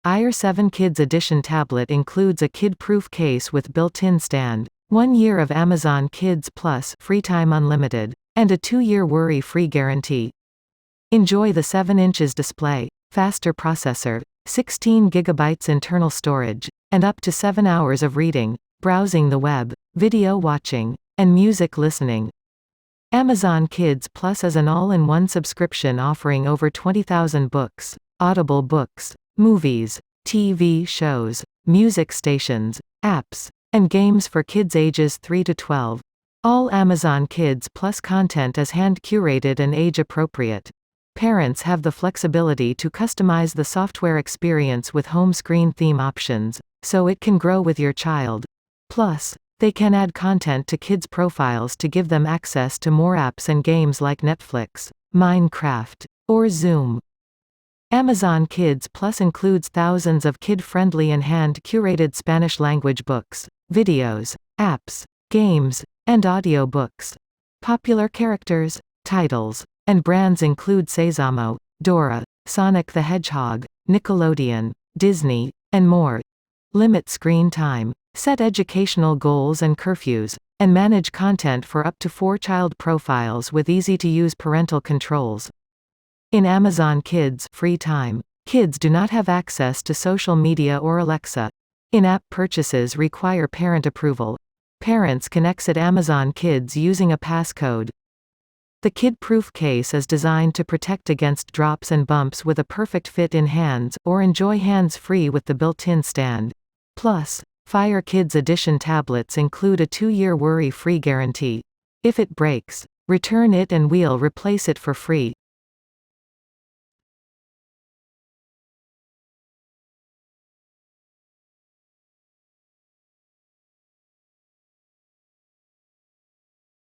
Air 7 Kids Edition tablet includes a kid-proof case with built-in stand, 1 year of Amazon Kids Plus free time unlimited, and a 2-year worry-free guarantee. Enjoy the 7 inches display, faster processor, 16 GB internal storage, and up to 7 hours of reading, browsing the web, video watching, and music listening. Amazon Kids Plus is an all-in-one subscription offering over 20,000 books, Audible books, movies, TV shows, music stations, apps, and games for kids ages 3 to 12. All Amazon Kids Plus content is hand-curated and age-appropriate. Parents have the flexibility to customize the software experience with home screen theme options, so it can grow with your child. Plus, they can add content to kids' profiles to give them access to more apps and games like Netflix, Minecraft, or Zoom. Amazon Kids Plus includes thousands of kid-friendly and hand-curated Spanish-language books, videos, apps, games, and audiobooks. Popular characters, titles, and brands include Sésamo, Dora, Sonic the Hedgehog, Nickelodeon, Disney, and more. Limit screen time, set educational goals and curfews, and manage content for up to 4 child profiles with easy-to-use parental controls. In Amazon Kids free time, kids do not have access to social media or Alexa. In-app purchases require parent approval. Parents can exit Amazon Kids using a passcode. The kid-proof case is designed to protect against drops and bumps with a perfect fit in hands, or enjoy hands-free with the built-in stand. Plus, Fire Kids Edition tablets include a 2-year worry-free guarantee. If it breaks, return it and we'll replace it for free.